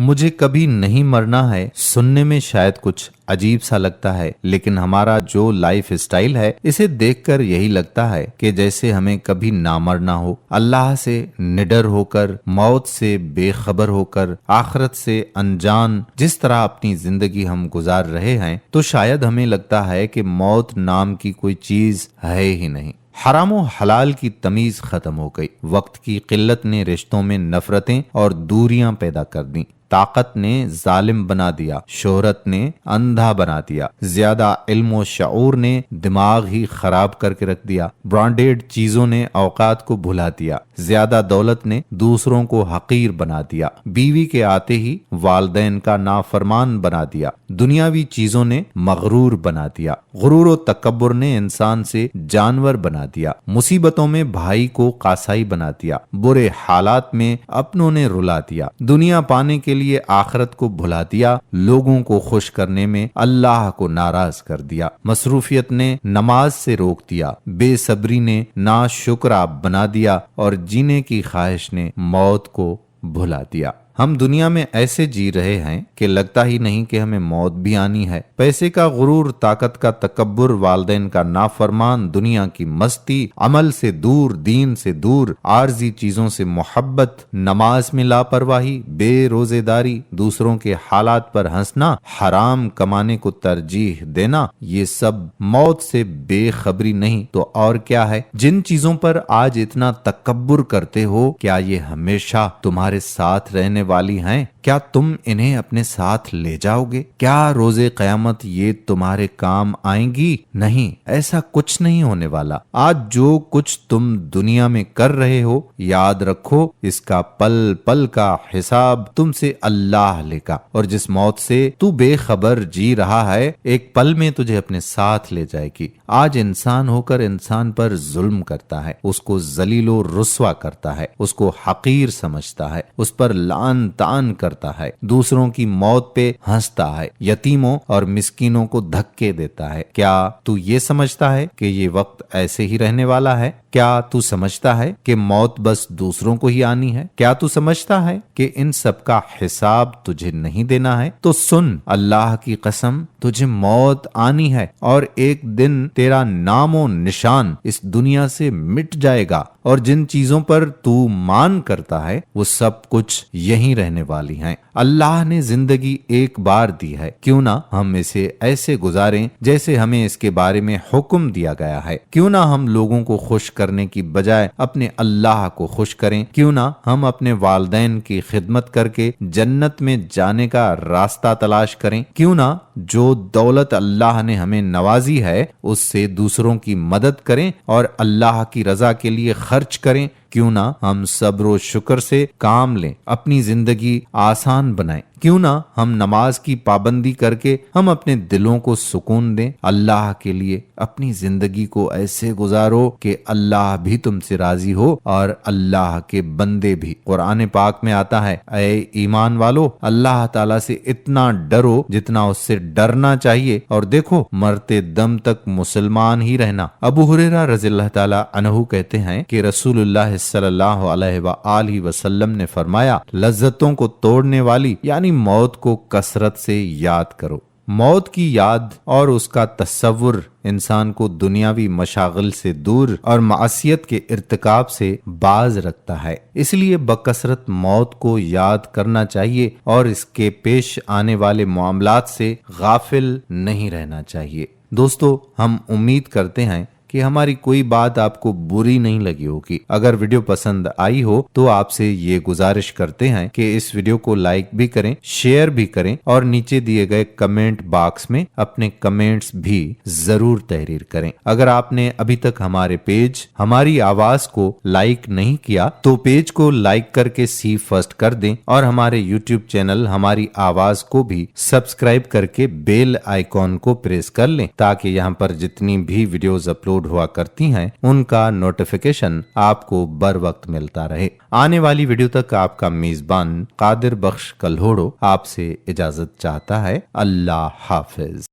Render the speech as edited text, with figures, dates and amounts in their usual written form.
مجھے کبھی نہیں مرنا ہے سننے میں شاید کچھ عجیب سا لگتا ہے، لیکن ہمارا جو لائف سٹائل ہے اسے دیکھ کر یہی لگتا ہے کہ جیسے ہمیں کبھی نہ مرنا ہو، اللہ سے نڈر ہو کر، موت سے بے خبر ہو کر، آخرت سے انجان جس طرح اپنی زندگی ہم گزار رہے ہیں، تو شاید ہمیں لگتا ہے کہ موت نام کی کوئی چیز ہے ہی نہیں۔ حرام و حلال کی تمیز ختم ہو گئی، وقت کی قلت نے رشتوں میں نفرتیں اور دوریاں پیدا کر دیں، طاقت نے ظالم بنا دیا، شہرت نے اندھا بنا دیا، زیادہ علم و شعور نے دماغ ہی خراب کر کے رکھ دیا، برانڈیڈ چیزوں نے اوقات کو بھلا دیا، زیادہ دولت نے دوسروں کو حقیر بنا دیا، بیوی کے آتے ہی والدین کا نافرمان بنا دیا، دنیاوی چیزوں نے مغرور بنا دیا، غرور و تکبر نے انسان سے جانور بنا دیا، مصیبتوں میں بھائی کو قاسائی بنا دیا، برے حالات میں اپنوں نے رلا دیا، دنیا پانے کے لیے آخرت کو بھلا دیا، لوگوں کو خوش کرنے میں اللہ کو ناراض کر دیا، مصروفیت نے نماز سے روک دیا، بے صبری نے ناشکرا بنا دیا، اور جینے کی خواہش نے موت کو بھلا دیا۔ ہم دنیا میں ایسے جی رہے ہیں کہ لگتا ہی نہیں کہ ہمیں موت بھی آنی ہے۔ پیسے کا غرور، طاقت کا تکبر، والدین کا نافرمان، دنیا کی مستی، عمل سے دور، دین سے دور، عارضی چیزوں سے محبت، نماز میں لاپرواہی، بے روزے داری، دوسروں کے حالات پر ہنسنا، حرام کمانے کو ترجیح دینا، یہ سب موت سے بے خبری نہیں تو اور کیا ہے؟ جن چیزوں پر آج اتنا تکبر کرتے ہو، کیا یہ ہمیشہ تمہارے ساتھ رہنے والی ہیں؟ کیا تم انہیں اپنے ساتھ لے جاؤ گے؟ کیا روز قیامت یہ تمہارے کام آئیں گی؟ نہیں، ایسا کچھ نہیں ہونے والا۔ آج جو کچھ تم دنیا میں کر رہے ہو، یاد رکھو اس کا پل پل کا حساب تم سے اللہ لے گا، اور جس موت سے تو بے خبر جی رہا ہے، ایک پل میں تجھے اپنے ساتھ لے جائے گی۔ آج انسان ہو کر انسان پر ظلم کرتا ہے، اس کو ذلیل و رسوا کرتا ہے، اس کو حقیر سمجھتا ہے، اس پر لعن تان کرتا ہے، دوسروں کی موت پہ ہنستا ہے، یتیموں اور مسکینوں کو دھکے دیتا ہے۔ کیا تو یہ سمجھتا ہے کہ یہ وقت ایسے ہی رہنے والا ہے؟ کیا تو سمجھتا ہے کہ موت بس دوسروں کو ہی آنی ہے؟ کیا تو سمجھتا ہے کہ ان سب کا حساب تجھے نہیں دینا ہے؟ تو سن، اللہ کی قسم، تجھے موت آنی ہے، اور ایک دن تیرا نام و نشان اس دنیا سے مٹ جائے گا، اور جن چیزوں پر تو مان کرتا ہے وہ سب کچھ یہیں رہنے والی ہیں۔ اللہ نے زندگی ایک بار دی ہے، کیوں نہ ہم اسے ایسے گزاریں جیسے ہمیں اس کے بارے میں حکم دیا گیا ہے؟ کیوں نہ ہم لوگوں کو خوش کرنے کی بجائے اپنے اللہ کو خوش کریں؟ کیوں نہ ہم اپنے والدین کی خدمت کر کے جنت میں جانے کا راستہ تلاش کریں؟ کیوں نہ جو دولت اللہ نے ہمیں نوازی ہے اس سے دوسروں کی مدد کریں اور اللہ کی رضا کے لیے خرچ کریں؟ کیوں نہ ہم صبر و شکر سے کام لیں، اپنی زندگی آسان بنائیں؟ کیوں نہ ہم نماز کی پابندی کر کے ہم اپنے دلوں کو سکون دیں؟ اللہ کے لیے اپنی زندگی کو ایسے گزارو کہ اللہ بھی تم سے راضی ہو اور اللہ کے بندے بھی۔ قرآن پاک میں آتا ہے، اے ایمان والو، اللہ تعالیٰ سے اتنا ڈرو جتنا اس سے ڈرنا چاہیے، اور دیکھو مرتے دم تک مسلمان ہی رہنا۔ ابو ہریرہ رضی اللہ تعالیٰ عنہ کہتے ہیں کہ رسول اللہ صلی اللہ علیہ وآلہ وسلم نے فرمایا، لذتوں کو توڑنے والی یعنی موت کو کثرت سے یاد کرو۔ موت کی یاد اور اس کا تصور انسان کو دنیاوی مشاغل سے دور اور معصیت کے ارتکاب سے باز رکھتا ہے، اس لیے بکثرت موت کو یاد کرنا چاہیے اور اس کے پیش آنے والے معاملات سے غافل نہیں رہنا چاہیے۔ دوستو، ہم امید کرتے ہیں کہ ہماری کوئی بات آپ کو بری نہیں لگی ہوگی۔ اگر ویڈیو پسند آئی ہو تو آپ سے یہ گزارش کرتے ہیں کہ اس ویڈیو کو لائک بھی کریں، شیئر بھی کریں، اور نیچے دیے گئے کمنٹ باکس میں اپنے کمنٹس بھی ضرور تحریر کریں۔ اگر آپ نے ابھی تک ہمارے پیج ہماری آواز کو لائک نہیں کیا تو پیج کو لائک کر کے سی فرسٹ کر دیں، اور ہمارے یوٹیوب چینل ہماری آواز کو بھی سبسکرائب کر کے بیل آئیکن کو پریس کر لیں، تاکہ یہاں پر جتنی بھی ویڈیوز اپلوڈ ہوا کرتی ہیں ان کا نوٹیفیکیشن آپ کو بر وقت ملتا رہے۔ آنے والی ویڈیو تک آپ کا میزبان قادر بخش کلہوڑو آپ سے اجازت چاہتا ہے۔ اللہ حافظ۔